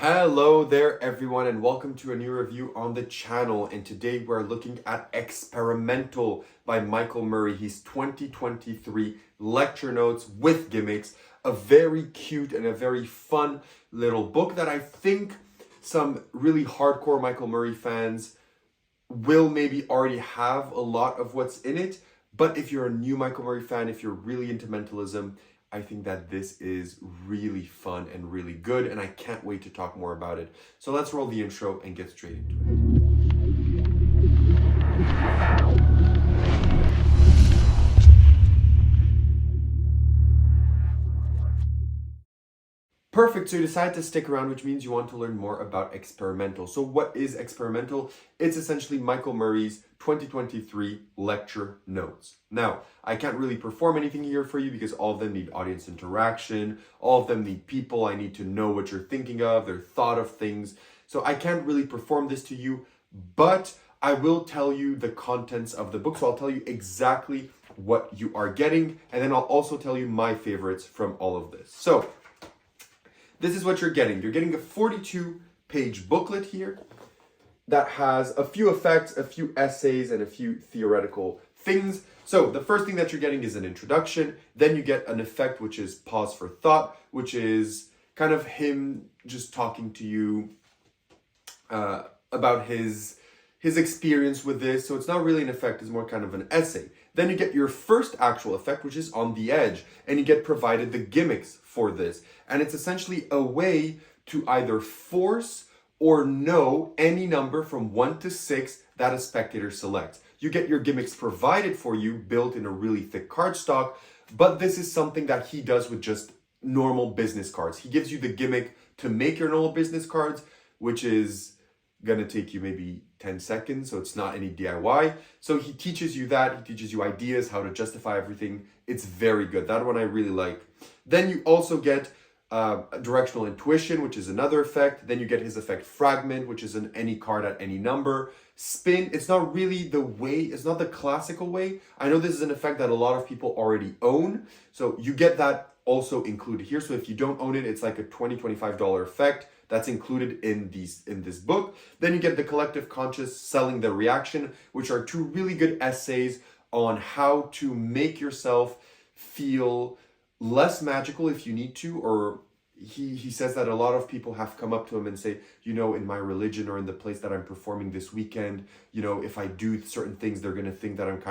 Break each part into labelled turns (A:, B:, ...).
A: Hello there everyone and welcome to a new review on the channel, and today we're looking at Experimental by Michael Murray. His 2023 lecture notes with gimmicks, a very cute and a very fun little book that I think some really hardcore Michael Murray fans will maybe already have a lot of what's in it. But if you're a new Michael Murray fan, if you're really into mentalism, I think that this is really fun and really good, and I can't wait to talk more about it. So let's roll the intro and get straight into it. Perfect, so you decide to stick around, which means you want to learn more about Experimental. So what is Experimental? It's essentially Michael Murray's 2023 lecture notes. Now, I can't really perform anything here for you because all of them need audience interaction, all of them need people. I need to know what you're thinking of, their thought of things. So I can't really perform this to you, but I will tell you the contents of the book. So I'll tell you exactly what you are getting, and then I'll also tell you my favorites from all of this. So this is what you're getting. You're getting a 42-page booklet here that has a few effects, a few essays, and a few theoretical things. So the first thing that you're getting is an introduction. Then you get an effect, which is pause for thought, which is kind of him just talking to you about his experience with this. So it's not really an effect, it's more kind of an essay. Then you get your first actual effect, which is on the edge, and you get provided the gimmicks for this. And it's essentially a way to either force or know any number from 1 to 6 that a spectator selects. You get your gimmicks provided for you, built in a really thick cardstock, but this is something that he does with just normal business cards. He gives you the gimmick to make your normal business cards, which is gonna take you maybe 10 seconds, so it's not any DIY. So he teaches you that, he teaches you ideas, how to justify everything. It's very good. That one I really like. Then you also get directional intuition, which is another effect. Then you get his effect fragment, which is an any card at any number. Spin, it's not really the way, it's not the classical way. I know this is an effect that a lot of people already own, so you get that also included here. So if you don't own it, it's like a $20-$25 effect that's included in this book. Then you get the collective conscious, selling the reaction, which are two really good essays on how to make yourself feel less magical if you need to. Or he says that a lot of people have come up to him and say, you know, in my religion or in the place that I'm performing this weekend, you know, if I do certain things, they're gonna think that I'm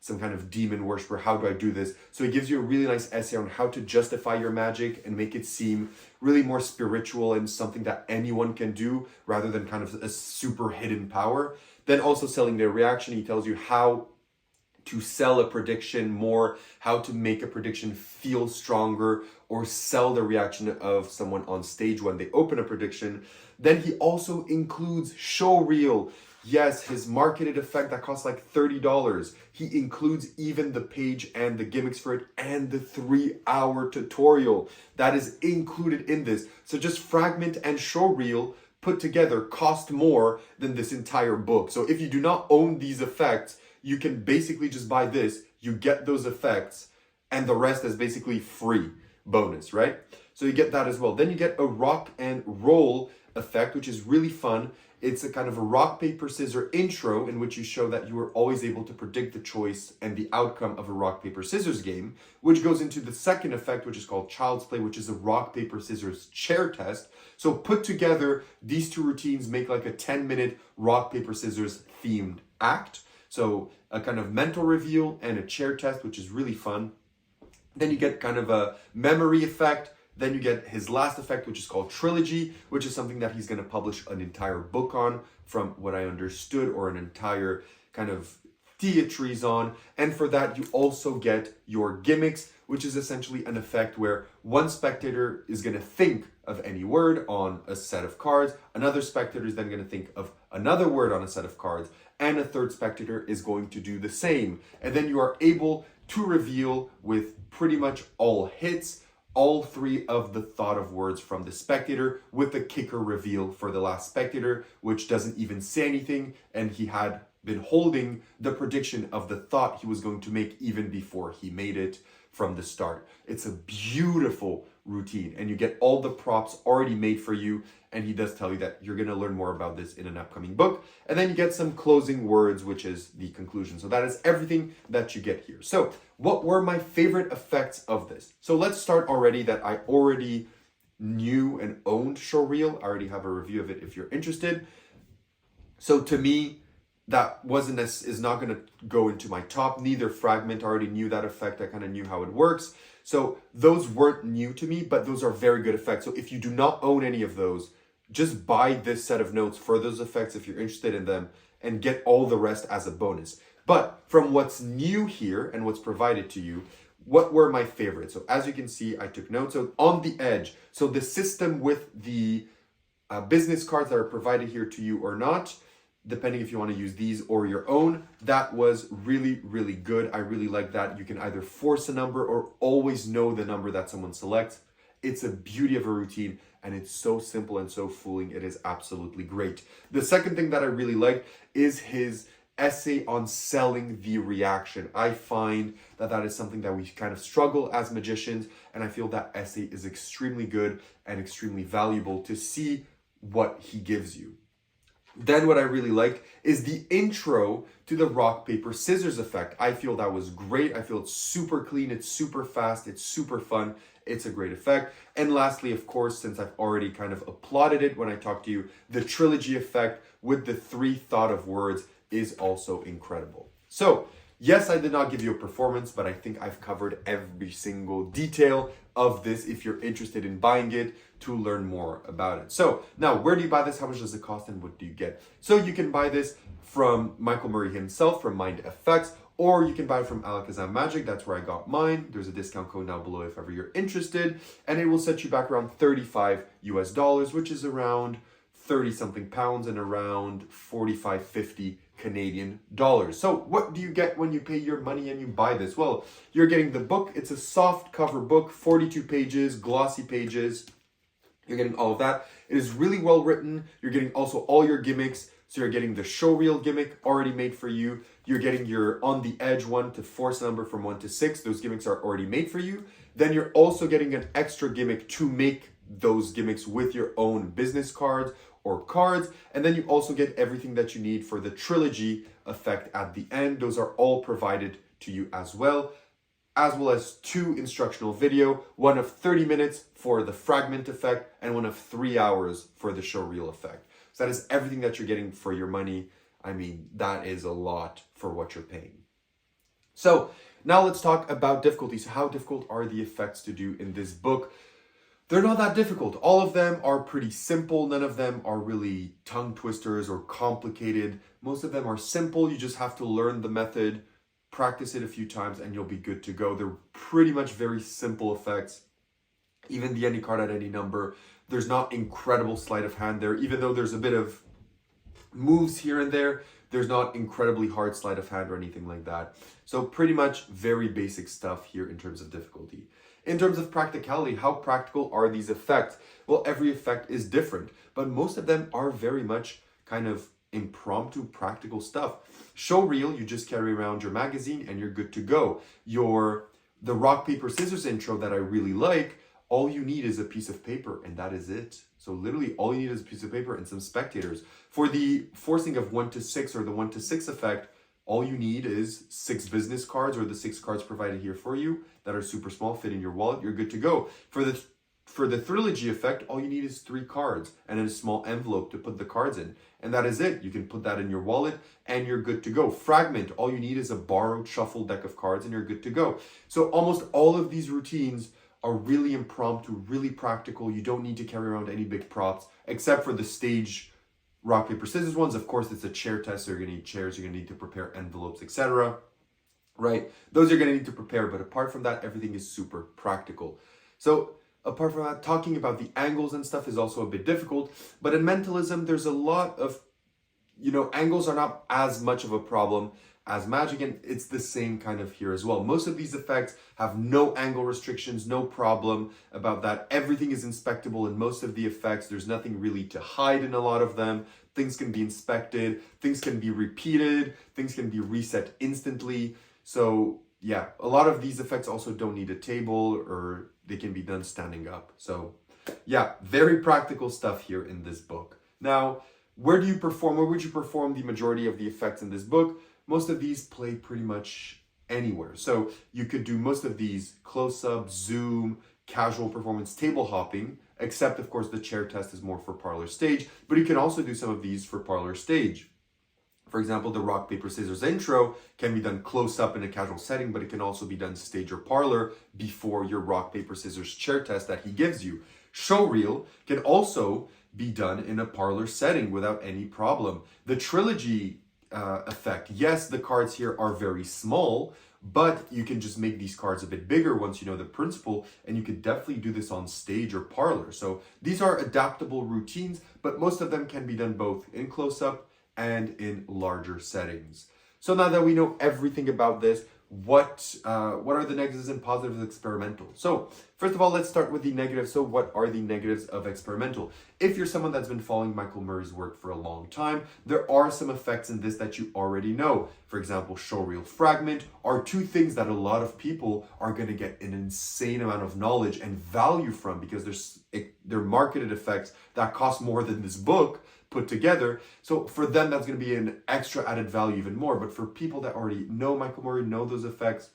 A: some kind of demon worshiper. How do I do this? So he gives you a really nice essay on how to justify your magic and make it seem really more spiritual and something that anyone can do rather than kind of a super hidden power. Then also selling their reaction, he tells you how to sell a prediction more, how to make a prediction feel stronger, or sell the reaction of someone on stage when they open a prediction. Then he also includes show reel. Yes, his marketed effect that costs like $30. He includes even the page and the gimmicks for it and the 3-hour tutorial that is included in this. So just fragment and show reel put together cost more than this entire book. So if you do not own these effects, you can basically just buy this, you get those effects, and the rest is basically free bonus, right? So you get that as well. Then you get a rock and roll effect, which is really fun. It's a kind of a rock, paper, scissors intro in which you show that you are always able to predict the choice and the outcome of a rock, paper, scissors game, which goes into the second effect, which is called Child's Play, which is a rock, paper, scissors chair test. So put together, these two routines make like a 10-minute rock, paper, scissors themed act. So a kind of mental reveal and a chair test, which is really fun. Then you get kind of a memory effect. Then you get his last effect, which is called Trilogy, which is something that he's going to publish an entire book on, from what I understood, or an entire kind of theatries on. And for that, you also get your gimmicks, which is essentially an effect where one spectator is going to think of any word on a set of cards. Another spectator is then going to think of another word on a set of cards. And a third spectator is going to do the same. And then you are able to reveal with pretty much all hits all 3 of the thought of words from the spectator, with the kicker reveal for the last spectator, which doesn't even say anything, and he had been holding the prediction of the thought he was going to make even before he made it from the start. It's a beautiful routine, and you get all the props already made for you, And he does tell you that you're going to learn more about this in an upcoming book. And then you get some closing words, which is the conclusion. So that is everything that you get here. So what were my favorite effects of this? So let's start already that I already knew and owned Showreel. I already have a review of it if you're interested. So to me, that is not going to go into my top. Neither Fragment. I already knew that effect. I kind of knew how it works. So those weren't new to me, but those are very good effects. So if you do not own any of those, just buy this set of notes for those effects if you're interested in them and get all the rest as a bonus. But from what's new here and what's provided to you, what were my favorites? So as you can see, I took notes. So on the edge, so the system with the business cards that are provided here to you or not, depending if you want to use these or your own, that was really, really good. I really like that. You can either force a number or always know the number that someone selects. It's a beauty of a routine, and it's so simple and so fooling. It is absolutely great. The second thing that I really like is his essay on selling the reaction. I find that that is something that we kind of struggle as magicians, and I feel that essay is extremely good and extremely valuable to see what he gives you. Then what I really liked is the intro to the rock, paper, scissors effect. I feel that was great. I feel it's super clean, it's super fast, it's super fun. It's a great effect. And lastly, of course, since I've already kind of applauded it when I talked to you, the trilogy effect with the 3 thought of words is also incredible. So yes, I did not give you a performance, but I think I've covered every single detail of this if you're interested in buying it to learn more about it. So now, where do you buy this? How much does it cost and what do you get? So you can buy this from Michael Murray himself, from Mind FX, or you can buy it from ALAKAZAM Magic. That's where I got mine. There's a discount code down below if ever you're interested, and it will set you back around $35 US, which is around 30 something pounds and around 45-50 Canadian dollars. So what do you get when you pay your money and you buy this? Well, you're getting the book. It's a soft cover book, 42 pages, glossy pages. You're getting all of that. It is really well written. You're getting also all your gimmicks. So you're getting the Showreel gimmick already made for you. You're getting your on the edge one to force a number from 1 to 6. Those gimmicks are already made for you. Then you're also getting an extra gimmick to make those gimmicks with your own business cards or cards. And then you also get everything that you need for the trilogy effect at the end. Those are all provided to you as well as 2 instructional video, one of 30 minutes for the fragment effect and one of 3 hours for the Showreel effect. So that is everything that you're getting for your money. I mean, that is a lot for what you're paying. So now let's talk about difficulty. So how difficult are the effects to do in this book? They're not that difficult. All of them are pretty simple. None of them are really tongue twisters or complicated. Most of them are simple. You just have to learn the method, practice it a few times, and you'll be good to go. They're pretty much very simple effects. Even the any card at any number, there's not incredible sleight of hand there. Even though there's a bit of moves here and there, there's not incredibly hard sleight of hand or anything like that. So pretty much very basic stuff here in terms of difficulty. In terms of practicality, how practical are these effects? Well, every effect is different, but most of them are very much kind of impromptu practical stuff. Showreel, you just carry around your magazine and you're good to go. The rock, paper, scissors intro that I really like, all you need is a piece of paper and that is it. So literally all you need is a piece of paper and some spectators. For the forcing of 1 to 6 or the 1 to 6 effect, all you need is 6 business cards or the 6 cards provided here for you that are super small, fit in your wallet, you're good to go. For the trilogy effect, all you need is 3 cards and a small envelope to put the cards in. And that is it. You can put that in your wallet and you're good to go. Fragment, all you need is a borrowed shuffle deck of cards and you're good to go. So almost all of these routines are really impromptu, really practical. You don't need to carry around any big props except for the stage rock, paper, scissors ones. Of course, it's a chair test, so you're gonna need chairs, you're gonna need to prepare envelopes, etc. Right? Those you're gonna need to prepare, but apart from that, everything is super practical. So apart from that, talking about the angles and stuff is also a bit difficult, but in mentalism, there's a lot of, angles are not as much of a problem as magic, and it's the same kind of here as well. Most of these effects have no angle restrictions, no problem about that. Everything is inspectable in most of the effects. There's nothing really to hide in a lot of them. Things can be inspected, things can be repeated, things can be reset instantly. So yeah, a lot of these effects also don't need a table or they can be done standing up. So yeah, very practical stuff here in this book. Now, where would you perform the majority of the effects in this book? Most of these play pretty much anywhere. So you could do most of these close-up, zoom, casual performance, table hopping, except of course the chair test is more for parlor stage, but you can also do some of these for parlor stage. For example, the rock, paper, scissors intro can be done close up in a casual setting, but it can also be done stage or parlor before your rock, paper, scissors chair test that he gives you. Showreel can also be done in a parlor setting without any problem. The trilogy effect, yes, the cards here are very small, but you can just make these cards a bit bigger once you know the principle, and you could definitely do this on stage or parlor. So these are adaptable routines, but most of them can be done both in close-up and in larger settings. So now that we know everything about this, what are the negatives and positives of experimental? So first of all, let's start with the negatives. So what are the negatives of experimental? If you're someone that's been following Michael Murray's work for a long time, there are some effects in this that you already know. For example, showreel, fragment are two things that a lot of people are going to get an insane amount of knowledge and value from, because they're marketed effects that cost more than this book put together. So for them, that's going to be an extra added value even more. But for people that already know Michael Murray, know those effects,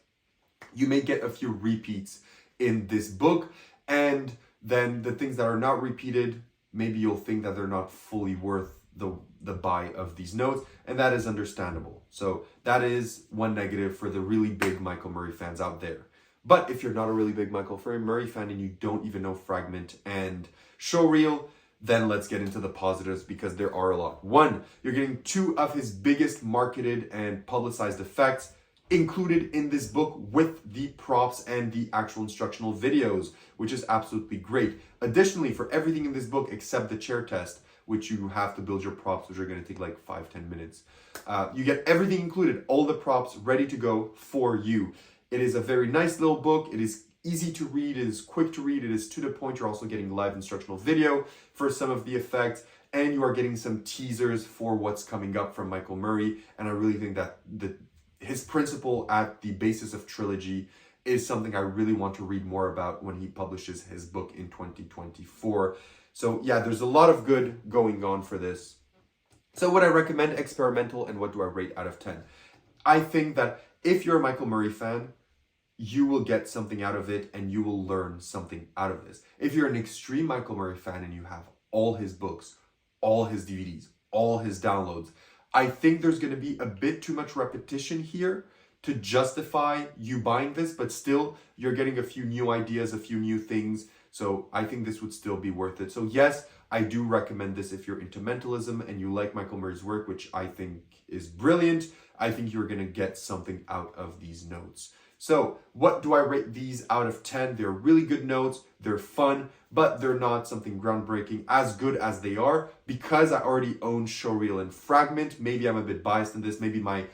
A: you may get a few repeats in this book. And then the things that are not repeated, maybe you'll think that they're not fully worth the buy of these notes, and that is understandable. So that is one negative for the really big Michael Murray fans out there. But if you're not a really big Michael Murray fan and you don't even know fragment and showreel, then let's get into the positives, because there are a lot. One, you're getting two of his biggest marketed and publicized effects included in this book with the props and the actual instructional videos, which is absolutely great. Additionally, for everything in this book except the chair test, which you have to build your props, which are going to take like 5-10 minutes, you get everything included, all the props ready to go for you. It is a very nice little book. It is easy to read, it is quick to read, it is to the point. You're also getting live instructional video for some of the effects, and you are getting some teasers for what's coming up from Michael Murray. And I really think that his principle at the basis of trilogy is something I really want to read more about when he publishes his book in 2024. So yeah, there's a lot of good going on for this. So would I recommend experimental, and what do I rate out of 10? I think that if you're a Michael Murray fan, you will get something out of it and you will learn something out of this. If you're an extreme Michael Murray fan and you have all his books, all his DVDs, all his downloads, I think there's going to be a bit too much repetition here to justify you buying this, but still you're getting a few new ideas, a few new things. So I think this would still be worth it. So yes, I do recommend this if you're into mentalism and you like Michael Murray's work, which I think is brilliant. I think you're going to get something out of these notes. So what do I rate these out of 10? They're really good notes, they're fun, but they're not something groundbreaking as good as they are. Because I already own showreel and fragment, maybe I'm a bit biased in this, maybe my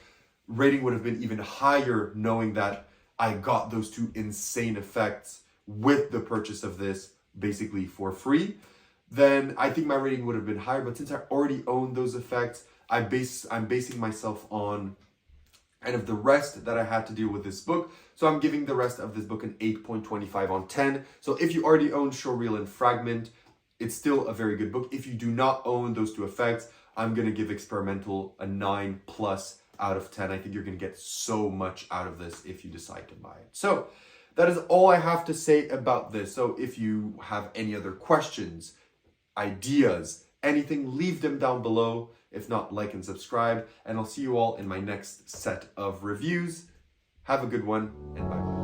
A: rating would have been even higher knowing that I got those two insane effects with the purchase of this basically for free. Then I think my rating would have been higher, but since I already own those effects, I'm basing myself on kind of the rest that I had to deal with this book. So I'm giving the rest of this book an 8.25 on 10. So if you already own showreel and fragment, it's still a very good book. If you do not own those two effects, I'm going to give experimental a 9+ out of 10. I think you're going to get so much out of this if you decide to buy it. So that is all I have to say about this. So if you have any other questions, ideas, anything, leave them down below. If not, like and subscribe, and I'll see you all in my next set of reviews. Have a good one, and bye.